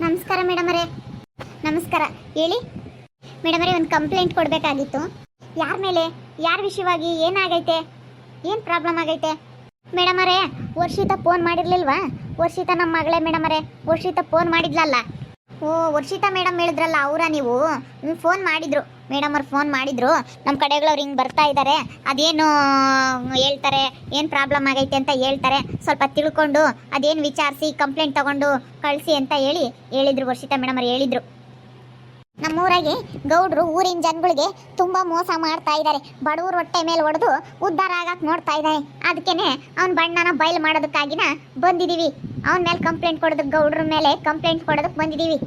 ನಮಸ್ಕಾರ ಮೇಡಮರೇ. ನಮಸ್ಕಾರ, ಹೇಳಿ ಮೇಡಮರೇ. ಒಂದು ಕಂಪ್ಲೇಂಟ್ ಕೊಡಬೇಕಾಗಿತ್ತು. ಯಾರ ಮೇಲೆ, ಯಾರ ವಿಷಯವಾಗಿ, ಏನಾಗೈತೆ, ಏನು ಪ್ರಾಬ್ಲಮ್ ಆಗೈತೆ? ಮೇಡಮರೇ, ವರ್ಷಿತ ಫೋನ್ ಮಾಡಿರ್ಲಿಲ್ವಾ? ವರ್ಷಿತ ನಮ್ಮ ಮಗಳೇ ಮೇಡಮರೇ. ವರ್ಷಿತ ಫೋನ್ ಮಾಡಿದ್ಲಲ್ಲ. ಓ, ವರ್ಷಿತಾ ಮೇಡಮ್ ಹೇಳಿದ್ರಲ್ಲ, ಅವರ ನೀವು? ಫೋನ್ ಮಾಡಿದ್ರು ಮೇಡಮ್ ಫೋನ್ ಮಾಡಿದ್ರು. ನಮ್ಮ ಕಡೆಗಳವ್ರು ಹಿಂಗೆ ಬರ್ತಾ ಇದ್ದಾರೆ, ಅದೇನು ಹೇಳ್ತಾರೆ, ಏನು ಪ್ರಾಬ್ಲಮ್ ಆಗೈತೆ ಅಂತ ಹೇಳ್ತಾರೆ, ಸ್ವಲ್ಪ ತಿಳ್ಕೊಂಡು ಅದೇನು ವಿಚಾರಿಸಿ ಕಂಪ್ಲೇಂಟ್ ತಗೊಂಡು ಕಳಿಸಿ ಅಂತ ಹೇಳಿದ್ರು ವರ್ಷಿತಾ ಮೇಡಮ್ ಹೇಳಿದ್ರು. ನಮ್ಮೂರಾಗೆ ಗೌಡ್ರು ಊರಿನ ಜನಗಳಿಗೆ ತುಂಬ ಮೋಸ ಮಾಡ್ತಾ ಇದ್ದಾರೆ. ಬಡವ್ರ ಹೊಟ್ಟೆ ಮೇಲೆ ಹೊಡೆದು ಉದ್ಧಾರ ಆಗಕ್ಕೆ ನೋಡ್ತಾ ಇದ್ದಾರೆ. ಅದಕ್ಕೇನೆ ಅವ್ನ ಬಣ್ಣನ ಬಯಲು ಮಾಡೋದಕ್ಕಾಗಿನ ಬಂದಿದ್ದೀವಿ. ಅವನ ಮೇಲೆ ಕಂಪ್ಲೇಂಟ್ ಕೊಡೋದಕ್ಕೆ, ಗೌಡ್ರ ಮೇಲೆ ಕಂಪ್ಲೇಂಟ್ ಕೊಡೋದಕ್ಕೆ ಬಂದಿದ್ದೀವಿ.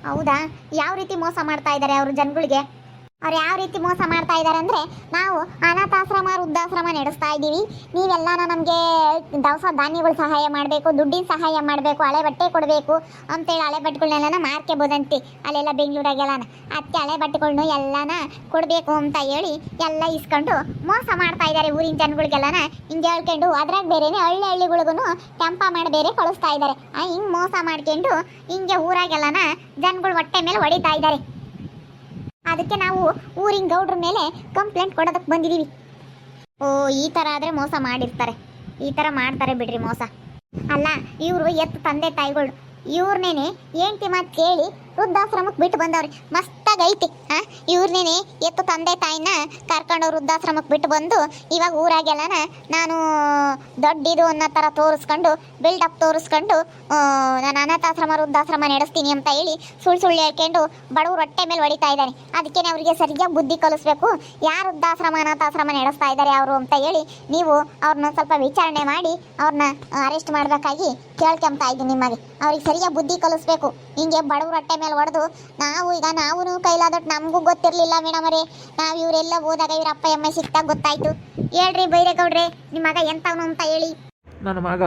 ಹೌದಾ? ಯಾವ ರೀತಿ ಮೋಸ ಮಾಡ್ತಾ ಇದ್ದಾರೆ ಅವ್ರ ಜನಗಳಿಗೆ? ಅವ್ರು ಯಾವ ರೀತಿ ಮೋಸ ಮಾಡ್ತಾ ಇದ್ದಾರೆ ಅಂದರೆ, ನಾವು ಅನಾಥಾಶ್ರಮ, ವೃದ್ಧಾಶ್ರಮ ನಡೆಸ್ತಾ ಇದ್ದೀವಿ, ನೀವೆಲ್ಲನ ನಮಗೆ ದವಸ ಧಾನ್ಯಗಳು ಸಹಾಯ ಮಾಡಬೇಕು, ದುಡ್ಡಿನ ಸಹಾಯ ಮಾಡಬೇಕು, ಹಳೆ ಬಟ್ಟೆ ಕೊಡಬೇಕು ಅಂತೇಳಿ ಹಳೆ ಬಟ್ಟೆಗಳನ್ನೆಲ್ಲ ಮಾರ್ಕೆಬೋದಂತೆ. ಅಲ್ಲೆಲ್ಲ ಬೆಂಗಳೂರಾಗೆಲ್ಲನ ಅದಕ್ಕೆ ಹಳೆ ಬಟ್ಟೆಗಳ್ನು ಎಲ್ಲನ ಕೊಡಬೇಕು ಅಂತ ಹೇಳಿ ಎಲ್ಲ ಇಸ್ಕೊಂಡು ಮೋಸ ಮಾಡ್ತಾ ಇದ್ದಾರೆ ಊರಿನ ಜನಗಳಿಗೆಲ್ಲನ. ಹಿಂಗೆ ಹೇಳ್ಕೊಂಡು ಅದ್ರಾಗ ಬೇರೆನೇ ಹಳ್ಳಿಗಳಿಗೂ ಟೆಂಪ ಮಾಡಿ ಬೇರೆ ಕಳಿಸ್ತಾ ಇದ್ದಾರೆ. ಹಿಂಗೆ ಮೋಸ ಮಾಡ್ಕೊಂಡು ಹಿಂಗೆ ಊರಾಗೆಲ್ಲನ ಜನಗಳು ಹೊಟ್ಟೆ ಮೇಲೆ ಹೊಡಿತಾ ಇದ್ದಾರೆ. ಅದಕ್ಕೆ ನಾವು ಊರಿನ ಗೌಡ್ರ ಮೇಲೆ ಕಂಪ್ಲೇಂಟ್ ಕೊಡೋದಕ್ಕೆ ಬಂದಿದ್ದೀವಿ. ಓ, ಈ ಥರ ಆದರೆ ಮೋಸ ಮಾಡಿರ್ತಾರೆ, ಈ ಥರ ಮಾಡ್ತಾರೆ ಬಿಡ್ರಿ ಮೋಸ. ಅಲ್ಲ, ಇವರು ಎತ್ತು ತಂದೆ ತಾಯಿಗಳು, ಇವ್ರನ್ನೇನೆ ಹೆಂಡ್ತಿ ಮಾತು ಕೇಳಿ ವೃದ್ಧಾಶ್ರಮಕ್ಕೆ ಬಿಟ್ಟು ಬಂದವ್ರಿ. ಮಸ್ತಾಗೈತಿ. ಇವ್ರನ್ನೇನೆ ಎತ್ತು ತಂದೆ ತಾಯಿನ ಕರ್ಕೊಂಡು ವೃದ್ಧಾಶ್ರಮಕ್ಕೆ ಬಿಟ್ಟು ಬಂದು ಇವಾಗ ಊರಾಗೆಲ್ಲನ ನಾನು ದೊಡ್ಡದು ಅನ್ನೋ ಥರ ತೋರಿಸ್ಕೊಂಡು, ಬಿಲ್ಡಪ್ ತೋರಿಸ್ಕೊಂಡು ನಾನು ಅನಾಥಾಶ್ರಮ ವೃದ್ಧಾಶ್ರಮ ನಡೆಸ್ತೀನಿ ಅಂತ ಹೇಳಿ ಸುಳ್ಳು ಹೇಳ್ಕೊಂಡು ಬಡವ್ರ ಹೊಟ್ಟೆ ಮೇಲೆ ಹೊಡಿತಾ ಇದ್ದಾರೆ. ಅದಕ್ಕೆ ಅವರಿಗೆ ಸರಿಯಾಗಿ ಬುದ್ಧಿ ಕಲಿಸ್ಬೇಕು. ಯಾರು ವೃದ್ಧಾಶ್ರಮ ಅನಾಥಾಶ್ರಮ ನಡೆಸ್ತಾ ಇದ್ದಾರೆ ಅವರು ಅಂತ ಹೇಳಿ ನೀವು ಅವ್ರನ್ನ ಸ್ವಲ್ಪ ವಿಚಾರಣೆ ಮಾಡಿ ಅವ್ರನ್ನ ಅರೆಸ್ಟ್ ಮಾಡಬೇಕಾಗಿ ಕೇಳ್ಕೊಂತಾ ಇದ್ದೀನಿ ನಿಮಗೆ. ಅವ್ರಿಗೆ ಸರಿಯಾಗಿ ಬುದ್ಧಿ ಕಲಿಸ್ಬೇಕು. ಹಿಂಗೆ ಬಡವ್ರ ಹೊಟ್ಟೆ ಮೇಲೆ ಹೊಡೆದು ನಾವು ಕೈಲಾದಟ್ಟು ನಮಗೂ ಗೊತ್ತಿರಲಿಲ್ಲ ಮೇಡಮರೇ. ನಾವು ಇವರೆಲ್ಲ ಹೋದಾಗ ಇವ್ರ ಅಪ್ಪ ಅಮ್ಮ ಸಿಕ್ತಾಗ ಗೊತ್ತಾಯ್ತು. ಹೇಳ್ರಿ ಬೈರೇಗೌಡ್ರೆ, ನಿಮ್ಮ ಮಗ ಎಂತವನು ಅಂತ ಹೇಳಿ. ನನ್ನ ಮಗ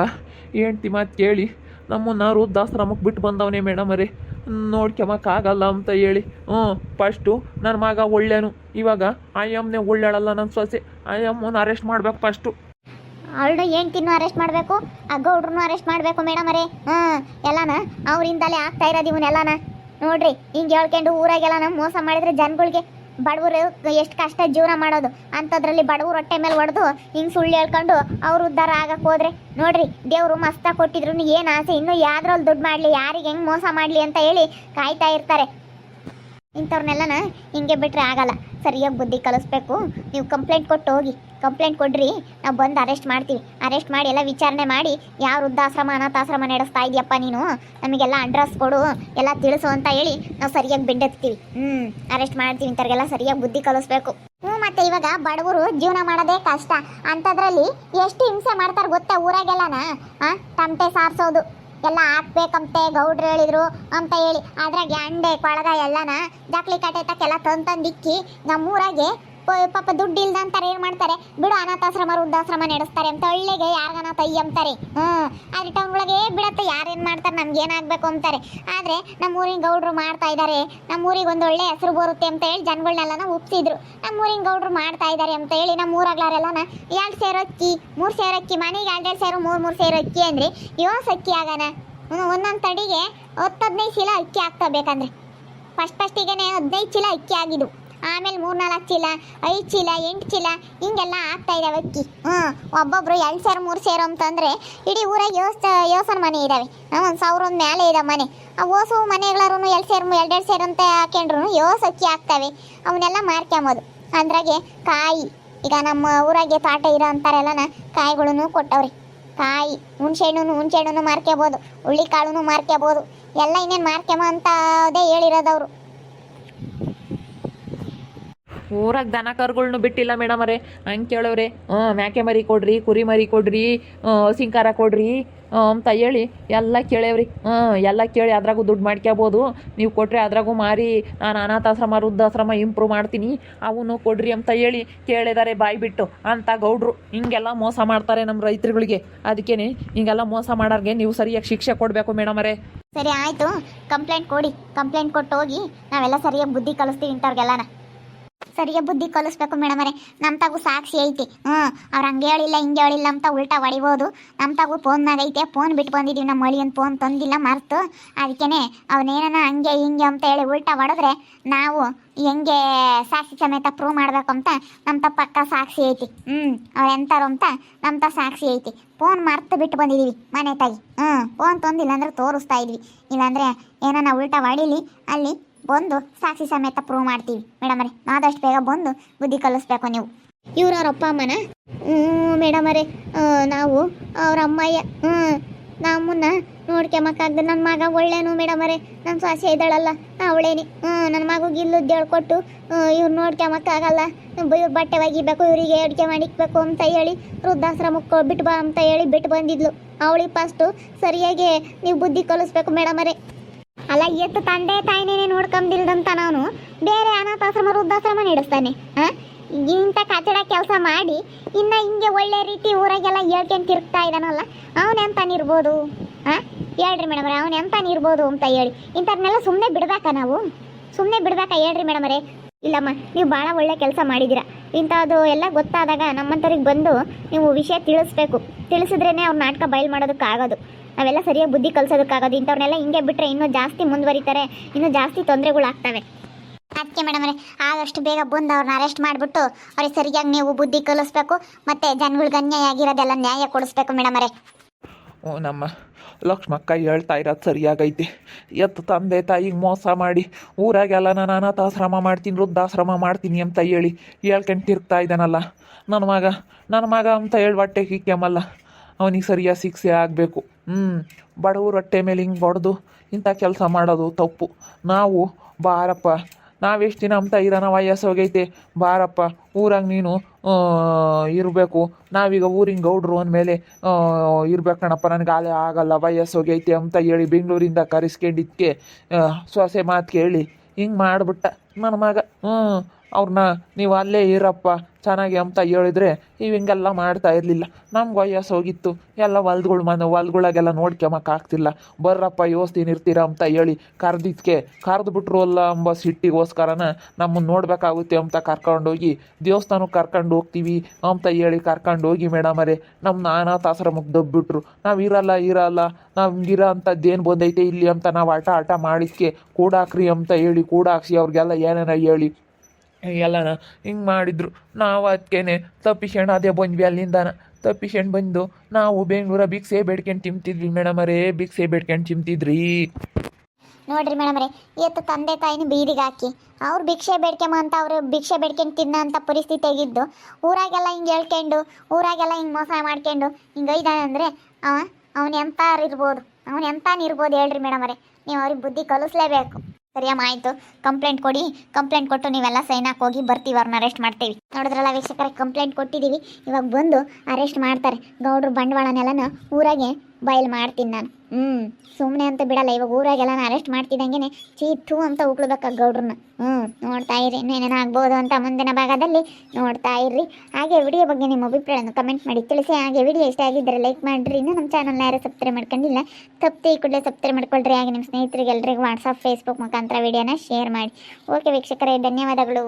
ಹೆಂಡ್ತಿ ಮಾತು ಕೇಳಿ ನಮ್ಮನ್ನ ವೃದ್ಧಾಶ್ರಮಕ್ಕೆ ಬಿಟ್ಟು ಬಂದವನೇ ಮೇಡಮರೇ, ನೋಡ್ಕೊಳಕ್ಕಾಗಲ್ಲ ಅಂತ ಹೇಳಿ. ಫಸ್ಟು ನನ್ನ ಮಗ ಒಳ್ಳೆನು, ಇವಾಗ ಅಯ್ಯಮ್ಮನೇ ಒಳ್ಳೆಳಲ್ಲ ನನ್ನ ಸೊಸೆ. ಅಯ್ಯಮ್ಮನ ಅರೆಸ್ಟ್ ಮಾಡ್ಬೇಕು ಫಸ್ಟು. ಅವಳು ಹೆಂಡ್ತಿನೂ ಅರೆಸ್ಟ್ ಮಾಡಬೇಕು, ಆ ಗೌಡ್ರನ್ನೂ ಅರೆಸ್ಟ್ ಮಾಡಬೇಕು ಮೇಡಮರೇ. ಎಲ್ಲನ ಅವರಿಂದಲೇ ಆಗ್ತಾ ಇರೋದು ಇವನ್ನೆಲ್ಲನ. ನೋಡ್ರಿ, ಹಿಂಗೆ ಹೇಳ್ಕೊಂಡು ಊರಾಗೆಲ್ಲನ ಮೋಸ ಮಾಡಿದ್ರೆ ಜನಗಳಿಗೆ, ಬಡವರು ಎಷ್ಟು ಕಷ್ಟ ಜೀವನ ಮಾಡೋದು ಅಂಥದ್ರಲ್ಲಿ ಬಡವ್ರ ಹೊಟ್ಟೆ ಮೇಲೆ ಹೊಡೆದು ಹಿಂಗೆ ಸುಳ್ಳು ಹೇಳ್ಕೊಂಡು ಅವ್ರು ಉದ್ಧಾರ ಆಗಕ್ಕೆ ಹೋದ್ರೆ ನೋಡ್ರಿ, ದೇವರು ಮಸ್ತಾಗಿ ಕೊಟ್ಟಿದ್ರು ಏನು ಆಸೆ, ಇನ್ನೂ ಯಾವ್ದ್ರಲ್ಲಿ ದುಡ್ಡು ಮಾಡಲಿ, ಯಾರಿಗೆ ಹೆಂಗೆ ಮೋಸ ಮಾಡಲಿ ಅಂತ ಹೇಳಿ ಕಾಯ್ತಾ ಇರ್ತಾರೆ. ಇಂಥವ್ರನ್ನೆಲ್ಲನ ಹಿಂಗೆ ಬಿಟ್ಟರೆ ಆಗಲ್ಲ. ಸರಿಯಾಗಿ ಬುದ್ಧಿ ಕಲಿಸ್ಬೇಕು. ನೀವು ಕಂಪ್ಲೇಂಟ್ ಕೊಟ್ಟು ಹೋಗಿ, ಕಂಪ್ಲೇಂಟ್ ಕೊಡ್ರಿ, ನಾವು ಬಂದು ಅರೆಸ್ಟ್ ಮಾಡ್ತೀವಿ. ಅರೆಸ್ಟ್ ಮಾಡಿ ಎಲ್ಲ ವಿಚಾರಣೆ ಮಾಡಿ ಯಾವ ವೃದ್ಧಾಶ್ರಮ ಅನಾಥಾಶ್ರಮ ನಡೆಸ್ತಾ ಇದೆಯಪ್ಪ ನೀನು, ನಮಗೆಲ್ಲ ಅಡ್ರೆಸ್ ಕೊಡು, ಎಲ್ಲ ತಿಳಿಸು ಅಂತ ಹೇಳಿ ನಾವು ಸರಿಯಾಗಿ ಬೆಂಡೆತ್ತೀವಿ. ಅರೆಸ್ಟ್ ಮಾಡ್ತೀವಿ. ಇಂಥವ್ರಿಗೆಲ್ಲ ಸರಿಯಾಗಿ ಬುದ್ಧಿ ಕಲಿಸ್ಬೇಕು. ಮತ್ತೆ ಇವಾಗ ಬಡವರು ಜೀವನ ಮಾಡೋದೇ ಕಷ್ಟ. ಅಂಥದ್ರಲ್ಲಿ ಎಷ್ಟು ಹಿಂಸೆ ಮಾಡ್ತಾರೆ ಗೊತ್ತಾ ಊರಾಗೆಲ್ಲನ. ತಮಟೆ ಸಾರಿಸೋದು ಎಲ್ಲ ಹಾಕ್ಬೇಕಂತೆ ಗೌಡ್ರು ಹೇಳಿದ್ರು ಅಂತ ಹೇಳಿ, ಅದ್ರಾಗೆ ಅಂಡೆ ಕೊಳಗ ಎಲ್ಲನ ದಾಖಲೆ ಕಟ್ಟೆ ತಕ್ಕೆಲ್ಲ ತಂದಿಕ್ಕಿ ನಮ್ಮೂರಾಗೆ ಪಾಪ ದುಡ್ಡು ಇಲ್ದಂತಾರೆ. ಏನು ಮಾಡ್ತಾರೆ, ಬಿಡು ಅನಾಥಾಶ್ರಮ ವೃದ್ಧಾಶ್ರಮ ನಡೆಸ್ತಾರೆ ಅಂತ ಹಳ್ಳಿಗೆ ಯಾರಿಗನ ತೈ ಅಂತಾರೆ. ಆದ್ರೆ ಟೌನ್ಗಳಿಗೆ ಬಿಡತ್ತೆ, ಯಾರೇನು ಮಾಡ್ತಾರೆ, ನಮ್ಗೇನಾಗಬೇಕು ಅಂತಾರೆ. ಆದರೆ ನಮ್ಮೂರಿನ ಗೌಡ್ರು ಮಾಡ್ತಾ ಇದ್ದಾರೆ, ನಮ್ಮೂರಿಗೆ ಒಂದು ಒಳ್ಳೆ ಹೆಸರು ಬರುತ್ತೆ ಅಂತ ಹೇಳಿ ಜನಗಳನ್ನೆಲ್ಲನ ಒಪ್ಸಿದ್ರು. ನಮ್ಮೂರಿನ ಗೌಡ್ರು ಮಾಡ್ತಾ ಇದ್ದಾರೆ ಅಂತ ಹೇಳಿ ನಮ್ಮೂರಾಗ್ಲಾರೆಲ್ಲನ 2 ಸೇರು ಅಕ್ಕಿ, 3 ಸೇರು ಅಕ್ಕಿ, ಮನೆಗೆ 2 ಸೇರು 3 ಸೇರು ಅಕ್ಕಿ ಅಂದರೆ ಯೋಸ್ ಅಕ್ಕಿ ಆಗೋಣ. ಒಂದೊಂದು ತಡಿಗೆ 10-15 ಚೀಲ ಅಕ್ಕಿ ಆಗ್ತಾ ಬೇಕಂದ್ರೆ ಫಸ್ಟಿಗೆ 15 ಚೀಲ ಅಕ್ಕಿ ಆಗಿದ್ದು, ಆಮೇಲೆ 3-4 ಚೀಲ, 5 ಚೀಲ, 8 ಚೀಲ ಹಿಂಗೆಲ್ಲ ಆಗ್ತಾ ಇದ್ದಾವೆ ಅಕ್ಕಿ. ಒಬ್ಬೊಬ್ರು 2 ಸೇರು 3 ಸೇರು ಅಂತಂದರೆ ಇಡೀ ಊರಾಗ ಯೋಸನ ಮನೆ ಇದ್ದಾವೆ. 1,000 ಮೇಲೆ ಇದಾವೆ ಮನೆ. ಆ ಓಸು ಮನೆಗಳಾರು 2 ಸೇರು 2 ಸೇರು ಅಂತ ಹಾಕೊಂಡ್ರು ಯೋಸ್ ಅಕ್ಕಿ ಆಗ್ತವೆ. ಅವನ್ನೆಲ್ಲ ಮಾರ್ಕೊಂಬೋದು. ಅಂದ್ರಾಗೆ ಕಾಯಿ, ಈಗ ನಮ್ಮ ಊರಾಗೆ ತೋಟ ಇರೋ ಅಂತಾರೆಲ್ಲನ ಕಾಯಿಗಳನ್ನು ಕೊಟ್ಟವ್ರಿ. ಕಾಯಿ, ಹುಣ್ಸೆಹಣ್ಣು ಮಾರ್ಕೋಬೋದು, ಹುಳ್ಳಿಕಾಳು ಮಾರ್ಕೋಬೋದು, ಎಲ್ಲ ಇನ್ನೇನು ಮಾರ್ಕೊಂಬ ಅಂತ ಅದೇ ಹೇಳಿರೋದವರು. ಊರಾಗ ದನ ಕರುಗಳ್ನು ಬಿಟ್ಟಿಲ್ಲ ಮೇಡಮರೇ. ಹಂಗೆ ಕೇಳೋರೆ, ಮ್ಯಾಕೆ ಮರಿ ಕೊಡ್ರಿ, ಕುರಿ ಮರಿ ಕೊಡ್ರಿ, ಸಿಂಕಾರ ಕೊಡ್ರಿ ಅಂತ ಹೇಳಿ ಎಲ್ಲ ಕೇಳೇವ್ರಿ. ಎಲ್ಲ ಕೇಳಿ ಅದ್ರಾಗೂ ದುಡ್ಡು ಮಾಡ್ಕೋಬೋದು, ನೀವು ಕೊಟ್ಟರೆ ಅದ್ರಾಗೂ ಮಾರಿ ನಾನು ಅನಾಥಾಶ್ರಮ ವೃದ್ಧಾಶ್ರಮ ಇಂಪ್ರೂವ್ ಮಾಡ್ತೀನಿ, ಅವನು ಕೊಡ್ರಿ ಅಂತ ಹೇಳಿ ಕೇಳಿದ್ದಾರೆ ಬಾಯಿ ಬಿಟ್ಟು ಅಂತ ಗೌಡ್ರು. ಹಿಂಗೆಲ್ಲ ಮೋಸ ಮಾಡ್ತಾರೆ ನಮ್ಮ ರೈತರುಗಳಿಗೆ. ಅದಕ್ಕೇನೆ ಹಿಂಗೆಲ್ಲ ಮೋಸ ಮಾಡೋರಿಗೆ ನೀವು ಸರಿಯಾಗಿ ಶಿಕ್ಷೆ ಕೊಡಬೇಕು ಮೇಡಮರೇ. ಸರಿ ಆಯಿತು, ಕಂಪ್ಲೇಂಟ್ ಕೊಡಿ. ಕಂಪ್ಲೇಂಟ್ ಕೊಟ್ಟು ಹೋಗಿ ನಾವೆಲ್ಲ ಸರಿಯಾಗಿ ಬುದ್ಧಿ ಕಲಿಸ್ತೀವಿ ಇಂಥವ್ರಿಗೆಲ್ಲನ. ಸರಿಯಾಗಿ ಬುದ್ಧಿ ಕಲಿಸ್ಬೇಕು ಮೇಡಮರೇ. ನಮ್ಮ ತಾಗೂ ಸಾಕ್ಷಿ ಐತಿ. ಅವ್ರು ಹಂಗೆ ಹೇಳಿಲ್ಲ ಹಿಂಗೆ ಹೇಳಿಲ್ಲ ಅಂತ ಉಲ್ಟಾ ಹೊಡಿಬೋದು. ನಮ್ಮ ತಾಗೂ ಫೋನ್ನಾಗ ಐತೆ, ಫೋನ್ ಬಿಟ್ಟು ಬಂದಿದ್ದೀವಿ. ನಮ್ಮ ಮಳಿಯನ್ ಫೋನ್ ತಂದಿಲ್ಲ ಮರ್ತು. ಅದಕ್ಕೇ ಅವನೇನ ಹಂಗೆ ಹಿಂಗೆ ಅಂತ ಹೇಳಿ ಉಲ್ಟಾ ಹೊಡೆದ್ರೆ ನಾವು ಹೆಂಗೆ ಸಾಕ್ಷಿ ಸಮೇತ ಪ್ರೂವ್ ಮಾಡ್ಬೇಕು ಅಂತ ನಮ್ಮ ಪಕ್ಕ ಸಾಕ್ಷಿ ಐತಿ. ಅವ್ರು ಎಂತಾರು ಅಂತ ನಮ್ಮ ಸಾಕ್ಷಿ ಐತಿ. ಫೋನ್ ಮರ್ತು ಬಿಟ್ಟು ಬಂದಿದ್ದೀವಿ ಮನೆ ತಾಯಿ. ಫೋನ್ ತಂದಿಲ್ಲ ಅಂದ್ರೆ ತೋರಿಸ್ತಾ ಇದ್ವಿ. ಇಲ್ಲಾಂದರೆ ಏನಾನ ಉಲ್ಟಾ ಹೊಡಿಲಿ ಅಲ್ಲಿ ಬಂದು ಸಾಕ್ಷಿ ಸಮೇತ ಪ್ರೂವ್ ಮಾಡ್ತೀವಿ ಮೇಡಮರೇ. ಆದಷ್ಟು ಬೇಗ ಬಂದು ಬುದ್ಧಿ ಕಲಿಸ್ಬೇಕು ನೀವು. ಇವ್ರು ಅವ್ರ ಅಪ್ಪ ಅಮ್ಮನ? ಮೇಡಮರೇ, ನಾವು ಅವ್ರ ಅಮ್ಮಯ್ಯ. ನಮ್ಮನ್ನ ನೋಡ್ಕೊಂಬಕ್ಕಾಗ್ದು. ನನ್ನ ಮಗ ಒಳ್ಳೇನು ಮೇಡಮರೇ. ನನ್ನ ಸೊಸೆ ಇದ್ದಾಳಲ್ಲ ಅವಳೇನಿ. ನನ್ನ ಮಗುಗೆ ಇಲ್ಲದ್ದು ಹೇಳ್ಕೊಟ್ಟು ಇವ್ರು ನೋಡ್ಕೊಂಬಕ್ಕಾಗಲ್ಲ. ಇವ್ರ ಬಟ್ಟೆ ಒಗಿಬೇಕು, ಇವರಿಗೆ ಅಡುಗೆ ಮಾಡಿಕ್ಬೇಕು ಅಂತ ಹೇಳಿ ವೃದ್ಧಾಶ್ರಮಕ್ಕೆ ಬಿಟ್ಟು ಬಾ ಅಂತ ಹೇಳಿ ಬಿಟ್ಟು ಬಂದಿದ್ಲು. ಅವಳಿಗೆ ಫಸ್ಟು ಸರಿಯಾಗಿ ನೀವು ಬುದ್ಧಿ ಕಲಿಸ್ಬೇಕು ಮೇಡಮರೇ. ಅಲ್ಲ, ಎತ್ತು ತಂದೆ ತಾಯಿನೇ ನೋಡ್ಕೊಂಬಿಲ್ದಂತ ನಾನು ಬೇರೆ ಅನಾಥಾಶ್ರಮ ವೃದ್ಧಾಶ್ರಮ ನಡೆಸ್ತಾನೆ. ಇಂಥ ಕಚಡ ಕೆಲಸ ಮಾಡಿ ಇನ್ನು ಹಿಂಗೆ ಒಳ್ಳೆ ರೀತಿ ಊರಾಗೆಲ್ಲ ಹೇಳ್ಕೊಂಡು ತಿರುಗ್ತಾ ಇದ್ದಾನಲ್ಲ, ಅವನೆಂತಾನಿರ್ಬೋದು? ಹೇಳ್ರಿ ಮೇಡಮರೇ, ಅವನೆಂತಾನಿರ್ಬೋದು ಅಂತ ಹೇಳಿ ಇಂಥವ್ರನ್ನೆಲ್ಲ ಸುಮ್ಮನೆ ಬಿಡ್ಬೇಕಾ? ನಾವು ಸುಮ್ಮನೆ ಬಿಡ್ಬೇಕಾ ಹೇಳ್ರಿ ಮೇಡಮರೇ? ಇಲ್ಲಮ್ಮ, ನೀವು ಭಾಳ ಒಳ್ಳೆ ಕೆಲಸ ಮಾಡಿದ್ದೀರಾ. ಇಂಥದ್ದು ಎಲ್ಲ ಗೊತ್ತಾದಾಗ ನಮ್ಮಂಥವ್ರಿಗೆ ಬಂದು ನೀವು ವಿಷಯ ತಿಳಿಸ್ಬೇಕು. ತಿಳಿಸಿದ್ರೇ ಅವ್ರ ನಾಟಕ ಬಯಲು ಮಾಡೋದಕ್ಕಾಗೋದು. ನಾವೆಲ್ಲ ಸರಿಯಾಗಿ ಬುದ್ಧಿ ಕಲಿಸೋದಕ್ಕಾಗೋದು. ಇಂಥವ್ರನ್ನೆಲ್ಲ ಹಿಂಗೆ ಬಿಟ್ಟರೆ ಇನ್ನೂ ಜಾಸ್ತಿ ಮುಂದುವರಿತಾರೆ, ಇನ್ನೂ ಜಾಸ್ತಿ ತೊಂದರೆಗಳಾಗ್ತವೆ. ಅದಕ್ಕೆ ಮೇಡಮರೇ, ಆದಷ್ಟು ಬೇಗ ಬಂದು ಅವ್ರನ್ನ ಅರೆಸ್ಟ್ ಮಾಡಿಬಿಟ್ಟು ಅವ್ರಿಗೆ ಸರಿಯಾಗಿ ನೀವು ಬುದ್ಧಿ ಕಲಿಸ್ಬೇಕು. ಮತ್ತು ಜನಗಳಿಗೆ ಅನ್ಯಾಯ ಆಗಿರೋದೆಲ್ಲ ನ್ಯಾಯ ಕೊಡಿಸ್ಬೇಕು ಮೇಡಮರೇ. ನಮ್ಮ ಲಕ್ಷ್ಮಕ್ಕ ಹೇಳ್ತಾ ಇರೋದು ಸರಿಯಾಗೈತಿ. ಎತ್ತು ತಂದೆ ತಾಯಿಗೆ ಮೋಸ ಮಾಡಿ ಊರಾಗೆಲ್ಲ ನಾನು ಅನಾಥಾಶ್ರಮ ಮಾಡ್ತೀನಿ, ವೃದ್ಧಾಶ್ರಮ ಮಾಡ್ತೀನಿ ಅಂತ ಹೇಳಿ ಹೇಳ್ಕೊಂಡು ತಿರುಗ್ತಾ ಇದ್ದಾನಲ್ಲ ನನ್ನ ಮಗ ಅಂತ ಹೇಳಿ ಹೊಟ್ಟೆ ಕಿಕ್ಕೆಮಲ್ಲ. ಅವನಿಗೆ ಸರಿಯಾಗಿ ಶಿಕ್ಷೆ ಆಗಬೇಕು. ಬಡವ್ರ ಹೊಟ್ಟೆ ಮೇಲೆ ಹಿಂಗೆ ಹೊಡೆದು ಇಂಥ ಕೆಲಸ ಮಾಡೋದು ತಪ್ಪು. ನಾವು ಬಾರಪ್ಪ, ನಾವೆಷ್ಟು ದಿನ ಅಂತ ಇರೋಣ, ವಯಸ್ಸು ಹೋಗೈತೆ, ಬಾರಪ್ಪ ಊರಾಗ ನೀನು ಇರಬೇಕು. ನಾವೀಗ ಊರಿನ ಗೌಡ್ರು ಅಂದಮೇಲೆ ಇರ್ಬೇಕಣಪ್ಪ, ನನಗೆ ಆಲೆ ಆಗಲ್ಲ, ವಯಸ್ಸು ಹೋಗೈತೆ ಅಂತ ಹೇಳಿ ಬೆಂಗಳೂರಿಂದ ಕರೆಸ್ಕೊಂಡಿದ್ದಕ್ಕೆ ಸೊಸೆ ಮಾತು ಕೇಳಿ ಹಿಂಗೆ ಮಾಡಿಬಿಟ್ಟ ನನ್ನ ಮಗ. ಅವ್ರನ್ನ ನೀವು ಅಲ್ಲೇ ಇರಪ್ಪ ಚೆನ್ನಾಗಿ ಅಂತ ಹೇಳಿದ್ರೆ ನೀವು ಹಿಂಗೆಲ್ಲ ಮಾಡ್ತಾ ಇರಲಿಲ್ಲ. ನಮ್ಗೆ ವಯಸ್ಸು ಹೋಗಿತ್ತು, ಎಲ್ಲ ಹೊಲ್ಗಳಾಗೆಲ್ಲ ನೋಡ್ಕೊಂಬಕ್ಕಾಗ್ತಿಲ್ಲ. ಬರ್ರಪ್ಪ ಯೋಸ್ತೀನಿ ಇರ್ತೀರ ಅಂತ ಹೇಳಿ ಕರೆದು ಬಿಟ್ರು ಅಲ್ಲ ಎಂಬ ಸಿಟ್ಟಿಗೋಸ್ಕರನ ನಮ್ಮನ್ನು ನೋಡಬೇಕಾಗುತ್ತೆ ಅಂತ ಕರ್ಕೊಂಡೋಗಿ ದೇವಸ್ಥಾನಕ್ಕೆ ಕರ್ಕೊಂಡು ಹೋಗ್ತೀವಿ ಅಂತ ಹೇಳಿ ಕರ್ಕೊಂಡು ಹೋಗಿ ಮೇಡಮರೇ ನಮ್ಮನ್ನ ಅನಾಥಾಶ್ರಮಕ್ಕೆ ದಬ್ಬಿಟ್ರು. ನಾವು ಇರಲ್ಲ ನಮ್ಗಿರೋ ಅಂಥದ್ದೇನು ಬಂದೈತೆ ಇಲ್ಲಿ ಅಂತ ನಾವು ಆಟ ಮಾಡಿದ್ಕೆ ಕೂಡಾಕ್ರಿ ಅಂತ ಹೇಳಿ ಕೂಡಾಕ್ಸಿ ಅವ್ರಿಗೆಲ್ಲ ಏನೇನ ಹೇಳಿ ಎಲ್ಲನ ಹಿಂಗೆ ಮಾಡಿದ್ರು. ನಾವು ಅದಕ್ಕೇನೆ ತಪ್ಪಿಸ್ಕೊಂಡು ಅದೇ ಬಂದ್ವಿ. ಅಲ್ಲಿಂದಾನ ತಪ್ಪಿಸ್ಕೊಂಡು ಬಂದು ನಾವು ಬೆಂಗಳೂರ ಭಿಕ್ಷೆ ಬೇಡ್ಕೊಂಡು ತಿಂತಿದ್ವಿ ಮೇಡಮರೇ, ಭಿಕ್ಷೆ ಬೇಡ್ಕೊಂಡು ತಿಂತಿದ್ರಿ. ನೋಡ್ರಿ ಮೇಡಮರೇ, ಎತ್ತು ತಂದೆ ತಾಯಿನ ಬೀದಿಗೆ ಹಾಕಿ ಅವ್ರು ಭಿಕ್ಷೆ ಬೇಡ್ಕೊಂಬ ಅಂತ ಅವ್ರು ಭಿಕ್ಷೆ ಬೇಡ್ಕೊಂಡು ತಿನ್ನೋ ಅಂಥ ಪರಿಸ್ಥಿತಿ ಆಗಿದ್ದು ಊರಾಗೆಲ್ಲ ಹಿಂಗೆ ಹೇಳ್ಕೊಂಡು ಊರಾಗೆಲ್ಲ ಹಿಂಗೆ ಮೋಸ ಮಾಡ್ಕೊಂಡು ಹಿಂಗೆ ಇದ್ದಾನೆ ಅಂದರೆ ಅವನು ಎಂತಾನಿರ್ಬೋದು ಹೇಳ್ರಿ ಮೇಡಮರೇ. ನೀವು ಅವ್ರಿಗೆ ಬುದ್ಧಿ ಕಲಿಸ್ಲೇಬೇಕು. ಸರಿಯಮ್ಮ, ಆಯಿತು. ಕಂಪ್ಲೇಂಟ್ ಕೊಡಿ. ಕಂಪ್ಲೇಂಟ್ ಕೊಟ್ಟು ನೀವೆಲ್ಲ ಸೈನ್ ಹಾಕಿ ಹೋಗಿ ಬರ್ತೀವಿ, ಅವ್ರನ್ನ ಅರೆಸ್ಟ್ ಮಾಡ್ತೀವಿ. ನೋಡಿದ್ರಲ್ಲ ವೀಕ್ಷಕರೇ, ಕಂಪ್ಲೇಂಟ್ ಕೊಟ್ಟಿದ್ದೀವಿ. ಇವಾಗ ಬಂದು ಅರೆಸ್ಟ್ ಮಾಡ್ತಾರೆ. ಗೌಡ್ರು ಬಂಡವಾಳನೆಲ್ಲನ ಊರಾಗೆ ಬಯಲು ಮಾಡ್ತೀನಿ ನಾನು. ಸುಮ್ಮನೆ ಅಂತ ಬಿಡಲ್ಲ. ಇವಾಗ ಊರಾಗೆಲ್ಲ ಅರೆಸ್ಟ್ ಮಾಡ್ತಿದ್ದಂಗೆ ಚೀಟು ಅಂತ ಉಕ್ಳ್ಬೇಕಾ ಗೌಡ್ರನ್ನ. ನೋಡ್ತಾ ಇರಿ, ಇನ್ನೇನೇನು ಆಗ್ಬೋದು ಅಂತ ಮುಂದಿನ ಭಾಗದಲ್ಲಿ ನೋಡ್ತಾ ಇರ್ರಿ. ಹಾಗೆ ವಿಡಿಯೋ ಬಗ್ಗೆ ನಿಮ್ಮ ಅಭಿಪ್ರಾಯವನ್ನು ಕಮೆಂಟ್ ಮಾಡಿ ತಿಳಿಸಿ. ಹಾಗೆ ವಿಡಿಯೋ ಇಷ್ಟ ಆಗಿದ್ದರೆ ಲೈಕ್ ಮಾಡಿರಿ. ಇನ್ನೂ ನಮ್ಮ ಚಾನಲ್ನ ಯಾರು ಸಬ್ಸ್ಕ್ರೈಬ್ ಮಾಡ್ಕೊಂಡಿಲ್ಲ, ತಪ್ಪದೆ ಈ ಕೂಡಲೇ ಸಬ್ಸ್ಕ್ರೈಬ್ ಮಾಡ್ಕೊಳ್ರಿ. ಹಾಗೆ ನಿಮ್ಮ ಸ್ನೇಹಿತರಿಗೆ ಎಲ್ರಿಗೂ ವಾಟ್ಸಪ್ ಫೇಸ್ಬುಕ್ ಮುಖಾಂತರ ವಿಡಿಯೋನ ಶೇರ್ ಮಾಡಿ. ಓಕೆ ವೀಕ್ಷಕರೇ, ಧನ್ಯವಾದಗಳು.